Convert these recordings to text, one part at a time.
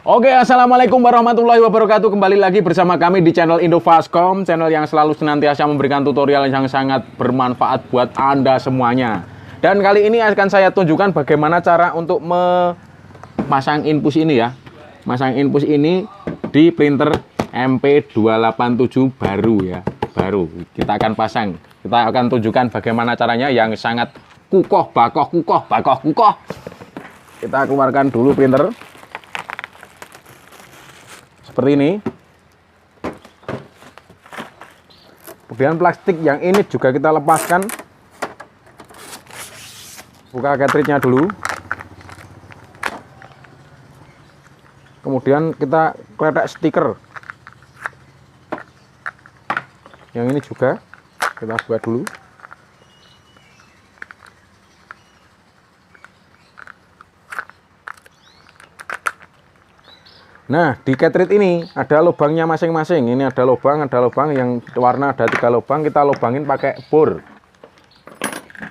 Oke, assalamualaikum warahmatullahi wabarakatuh. Kembali lagi bersama kami di channel Indofastcom, channel yang selalu senantiasa memberikan tutorial yang sangat bermanfaat buat Anda semuanya. Dan kali ini akan saya tunjukkan bagaimana cara untuk memasang infus ini ya. Masang infus ini di printer MP287 baru ya. Baru kita akan pasang. Kita akan tunjukkan bagaimana caranya yang sangat kukoh, bakoh, kukoh, bakoh, kukoh. Kita keluarkan dulu printer. Seperti ini. Kemudian plastik yang ini juga kita lepaskan. Buka cartridge-nya dulu. Kemudian kita kletek stiker. Yang ini juga kita buat dulu. Nah, di cartridge ini ada lubangnya masing-masing. Ini ada lubang yang warna ada 3 lubang. Kita lubangin pakai bor.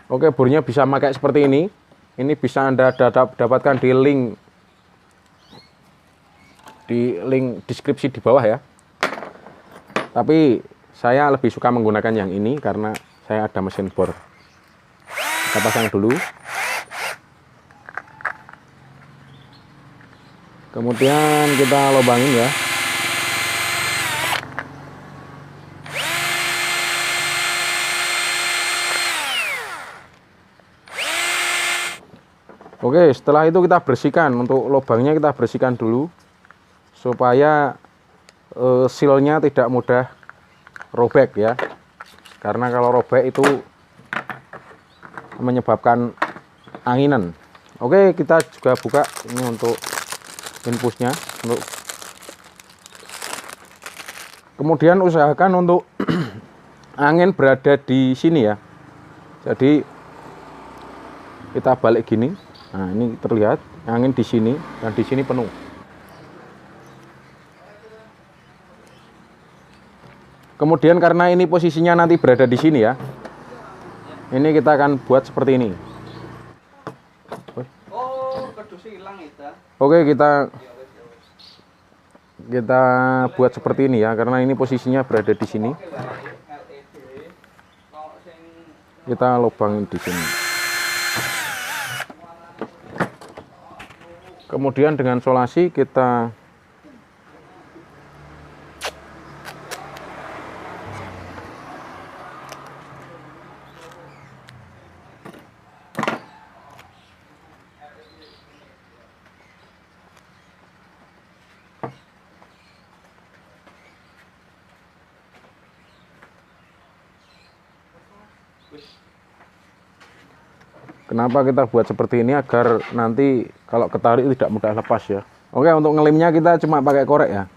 Oke, bornya bisa pakai seperti ini. Ini bisa Anda dapatkan di link deskripsi di bawah ya. Tapi saya lebih suka menggunakan yang ini karena saya ada mesin bor. Kita pasang dulu. Kemudian kita lubangin ya. Oke, setelah itu kita bersihkan. Untuk lubangnya kita bersihkan dulu supaya sealnya tidak mudah robek ya. Karena kalau robek itu menyebabkan anginan. Oke, kita juga buka ini untuk infusnya. Kemudian usahakan untuk angin berada di sini ya. Jadi kita balik gini. Nah, ini terlihat angin di sini dan di sini penuh. Kemudian karena ini posisinya nanti berada di sini ya. Ini kita akan buat seperti ini. Oke, kita buat seperti ini ya, karena ini posisinya berada di sini. Kita lubangin di sini. Kemudian dengan solasi kita Kenapa kita buat seperti ini? Agar nanti kalau ketarik tidak mudah lepas ya. Oke, untuk ngelimnya kita cuma pakai korek ya.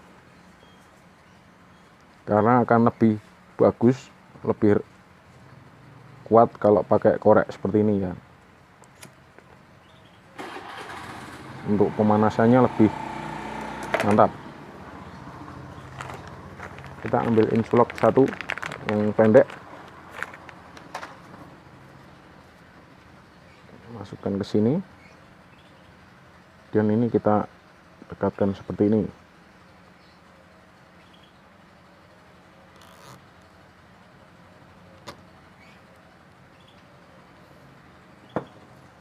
Karena akan lebih bagus, lebih kuat kalau pakai korek seperti ini ya. Untuk pemanasannya lebih mantap. Kita ambil insulok satu yang pendek. Masukkan ke sini, dan ini kita dekatkan seperti ini.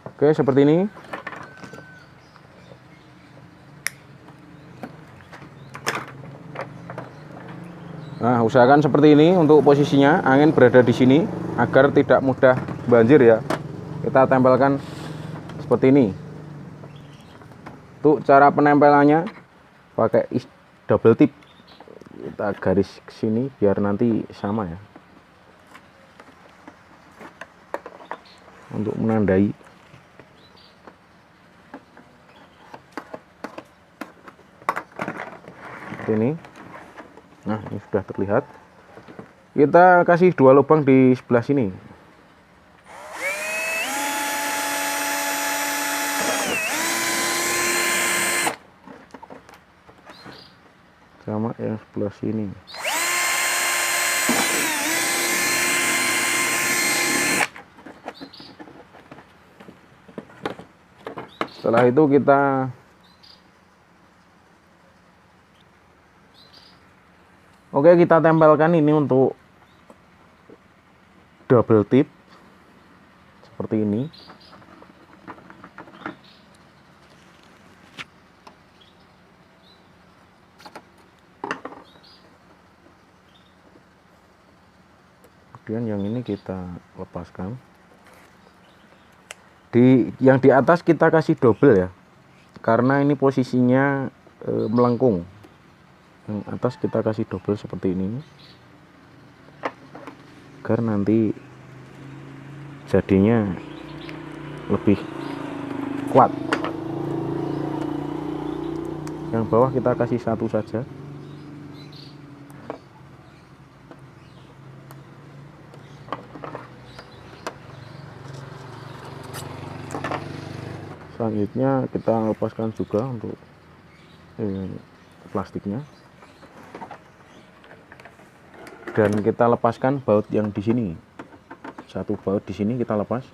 Oke, seperti ini. Nah, usahakan seperti ini untuk posisinya, angin berada di sini agar tidak mudah banjir ya. Kita tempelkan seperti ini. Untuk cara penempelannya pakai double tip. Kita garis ke sini biar nanti sama ya. Untuk menandai. Seperti ini. Nah, ini sudah terlihat. Kita kasih 2 lubang di sebelah sini. Sama yang sebelah sini. Setelah itu kita Oke, kita tempelkan ini untuk double tip seperti ini. Kemudian yang ini kita lepaskan. Yang di atas kita kasih double ya, karena ini posisinya melengkung. Yang atas kita kasih double seperti ini, agar nanti jadinya lebih kuat. Yang bawah kita kasih satu saja. Selanjutnya kita lepaskan juga untuk plastiknya, dan kita lepaskan baut yang di sini. Satu baut di sini kita lepas.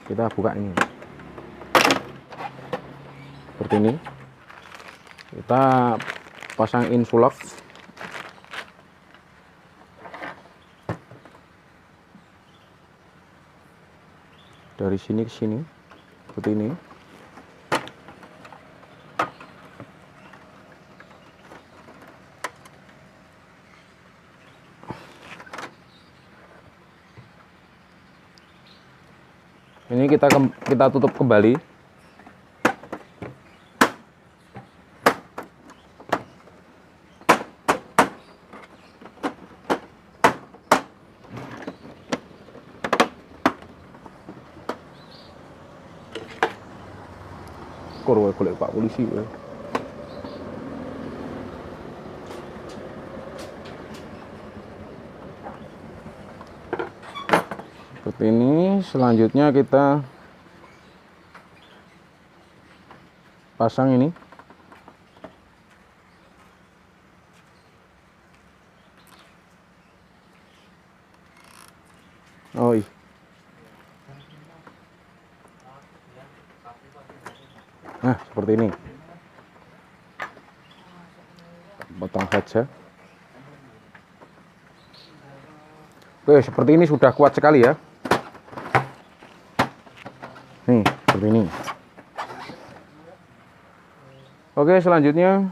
Kita buka ini seperti ini. Kita pasang insulok. Dari sini ke sini seperti ini. Ini kita tutup kembali. Korwai golek Pak Polisi. Seperti ini. Selanjutnya kita pasang ini. Oh iya. Nah, seperti ini. Potong saja. Oke, seperti ini sudah kuat sekali ya. Nih, seperti ini. Oke, selanjutnya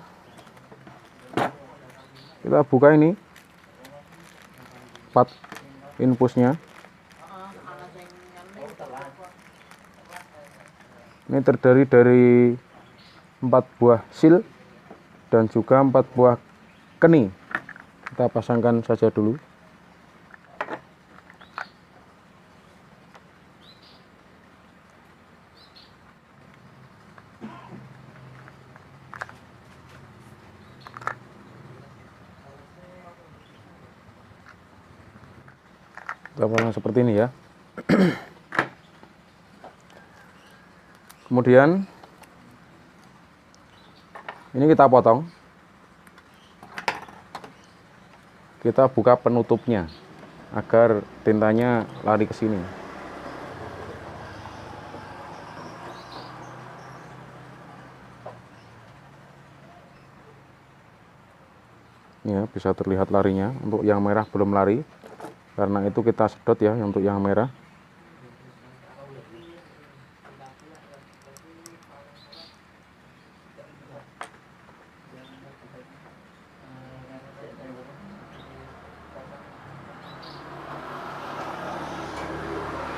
kita buka ini part infusnya. Ini terdiri dari 4 buah seal dan juga 4 buah kening. Kita pasangkan saja dulu. Kita pasang seperti ini ya. Kemudian ini kita potong. Kita buka penutupnya agar tintanya lari ke sini. Ya, bisa terlihat larinya. Untuk yang merah belum lari. Karena itu kita sedot ya untuk yang merah.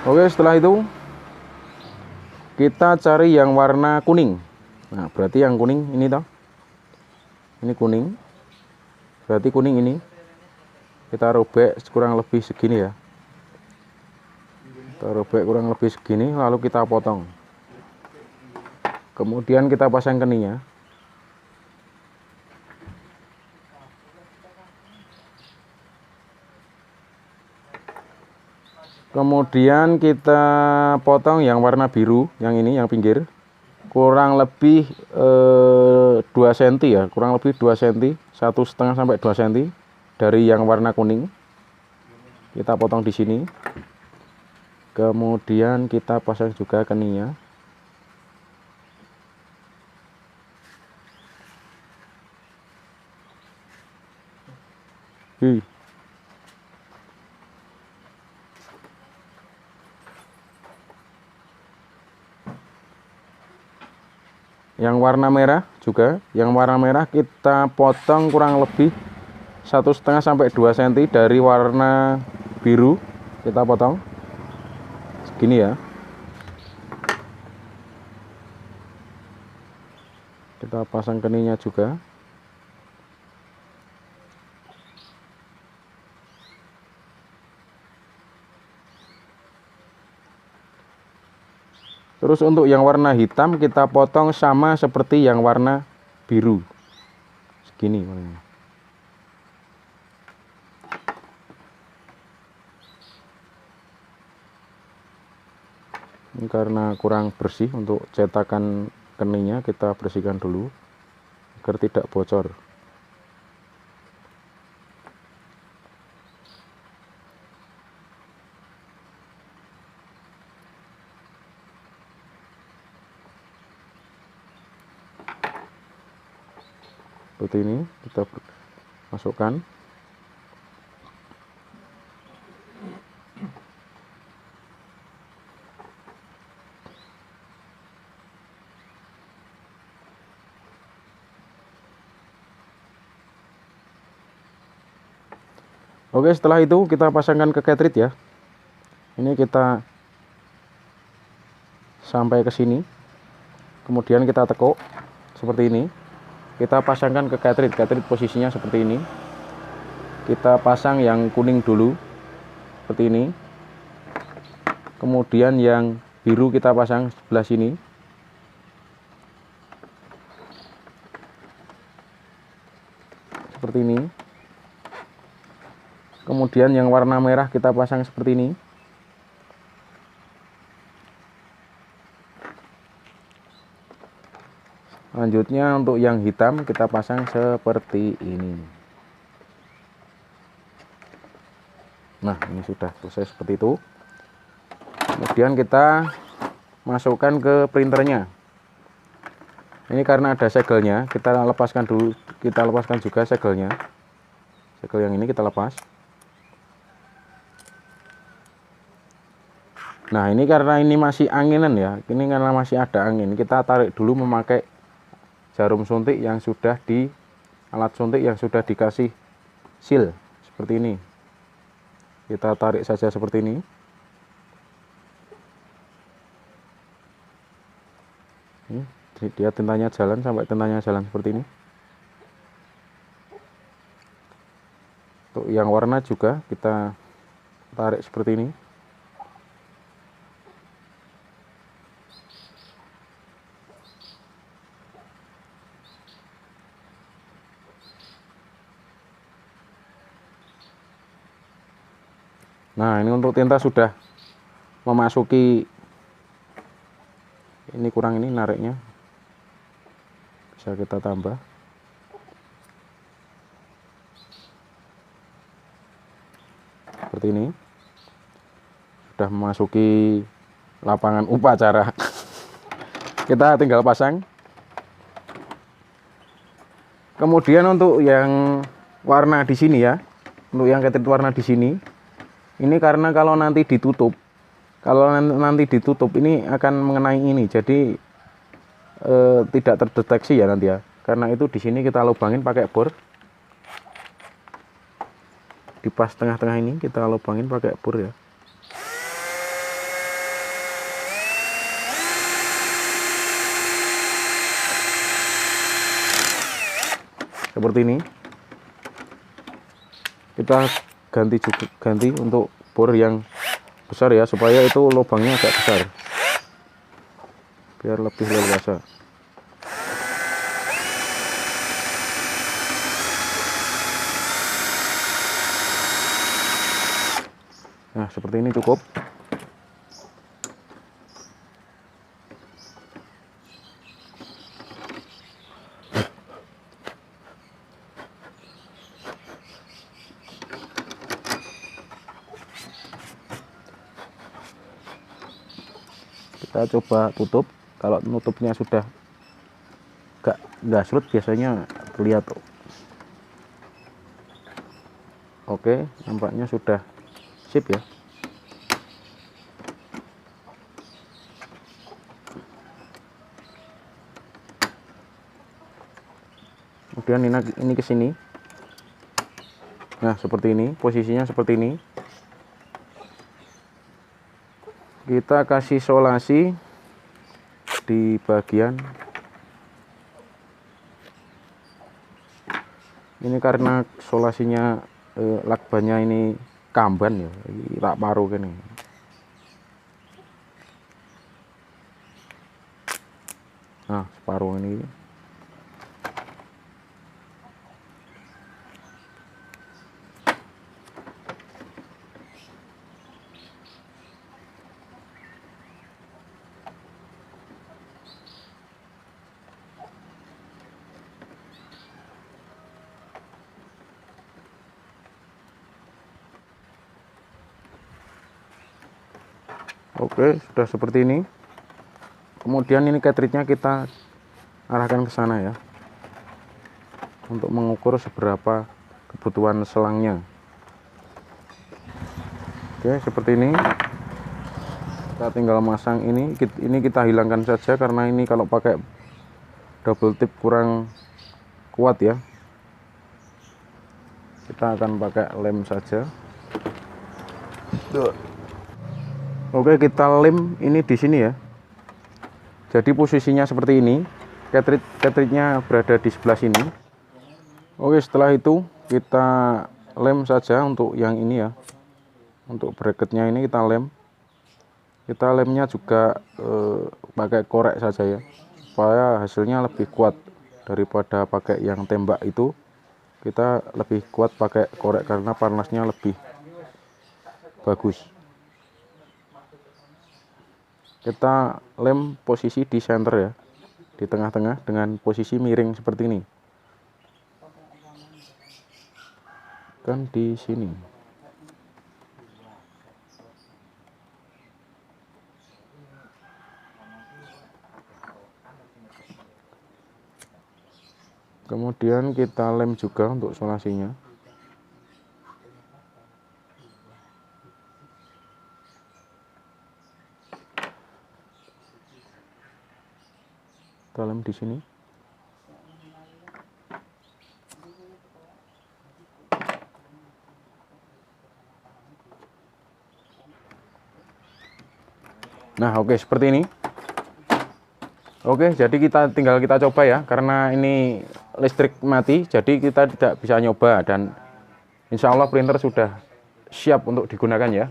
Oke, setelah itu kita cari yang warna kuning. Nah, berarti yang kuning ini toh. Ini kuning. Berarti kuning ini. Kita robek kurang lebih segini ya. Kita robek kurang lebih segini, lalu kita potong. Kemudian kita pasang keningnya. Kemudian kita potong yang warna biru, yang ini, yang pinggir. Kurang lebih 2 cm ya, kurang lebih 2 cm, 1,5 sampai 2 cm dari yang warna kuning. Kita potong di sini. Kemudian kita pasang juga keningnya. lagi. Yang warna merah juga, yang warna merah kita potong kurang lebih 1,5 sampai 2 cm dari warna biru. Kita potong segini ya. Kita pasang keningnya juga. Terus untuk yang warna hitam kita potong sama seperti yang warna biru. Segini warnanya. Ini karena kurang bersih, untuk cetakan keningnya kita bersihkan dulu agar tidak bocor. Seperti ini kita masukkan. Oke, setelah itu kita pasangkan ke cartridge ya. Ini kita sampai ke sini. Kemudian kita tekuk seperti ini. Kita pasangkan ke cartridge. Cartridge posisinya seperti ini. Kita pasang yang kuning dulu seperti ini. Kemudian yang biru kita pasang sebelah sini. Seperti ini. Kemudian yang warna merah kita pasang seperti ini. Selanjutnya untuk yang hitam kita pasang seperti ini. Nah, ini sudah selesai seperti itu. Kemudian kita masukkan ke printernya. Ini karena ada segelnya, kita lepaskan dulu, kita lepaskan juga segelnya. Segel yang ini kita lepas. Nah, ini karena ini masih anginan ya, ini karena masih ada angin, kita tarik dulu memakai jarum suntik yang sudah di alat suntik yang sudah dikasih seal seperti ini. Kita tarik saja seperti ini. Dia tintanya jalan sampai tintanya jalan seperti ini. Untuk yang warna juga kita tarik seperti ini. Nah, ini untuk tinta sudah memasuki, ini kurang, ini nariknya bisa kita tambah. Seperti ini. Sudah memasuki lapangan upacara. Kita tinggal pasang. Kemudian untuk yang warna di sini ya, untuk yang cartridge warna di sini, ini karena kalau nanti ditutup, ini akan mengenai ini, jadi tidak terdeteksi ya nanti ya. Karena itu di sini kita lubangin pakai bor. Di pas tengah-tengah ini kita lubangin pakai bor ya. Seperti ini. Kita ganti untuk bor yang besar ya, supaya itu lubangnya agak besar biar lebih leluasa. Nah, seperti ini cukup. Kita coba tutup. Kalau nutupnya sudah nggak gasrut biasanya terlihat. Oke, nampaknya sudah sip ya. Kemudian ini ke sini. Nah, seperti ini, posisinya seperti ini. Kita kasih solasi di bagian ini, karena solasinya lakbannya ini kamban ya, tak paruh gini. Nah, separuh ini. Oke, sudah seperti ini. Kemudian ini cartridge-nya kita arahkan ke sana ya, untuk mengukur seberapa kebutuhan selangnya. Oke, seperti ini. Kita tinggal masang ini kita hilangkan saja, karena ini kalau pakai double tip kurang kuat ya. Kita akan pakai lem saja. Oke, kita lem ini di sini ya. Jadi posisinya seperti ini. Cartridge-nya berada di sebelah sini. Oke, setelah itu kita lem saja untuk yang ini ya. Untuk bracketnya ini kita lem. Kita lemnya juga pakai korek saja ya, supaya hasilnya lebih kuat daripada pakai yang tembak itu. Kita lebih kuat pakai korek karena panasnya lebih bagus. Kita lem posisi di center ya, di tengah-tengah dengan posisi miring seperti ini. Kan di sini. Kemudian kita lem juga untuk solasinya. Kita lem di sini. Nah, oke, seperti ini. Oke, jadi tinggal kita coba ya, karena ini listrik mati, jadi kita tidak bisa nyoba, dan insya Allah printer sudah siap untuk digunakan ya.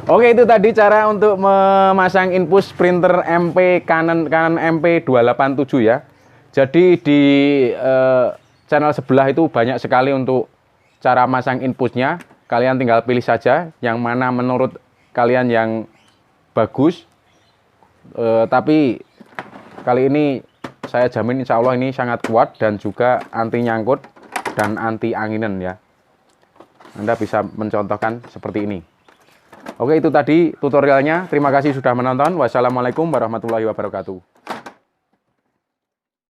Oke, itu tadi cara untuk memasang infus printer MP Canon MP287 ya. Jadi di channel sebelah itu banyak sekali untuk cara masang infusnya. Kalian tinggal pilih saja yang mana menurut kalian yang bagus. Tapi kali ini saya jamin insya Allah ini sangat kuat dan juga anti nyangkut dan anti anginan ya. Anda bisa mencontohkan seperti ini. Oke, itu tadi tutorialnya. Terima kasih sudah menonton. Wassalamualaikum warahmatullahi wabarakatuh.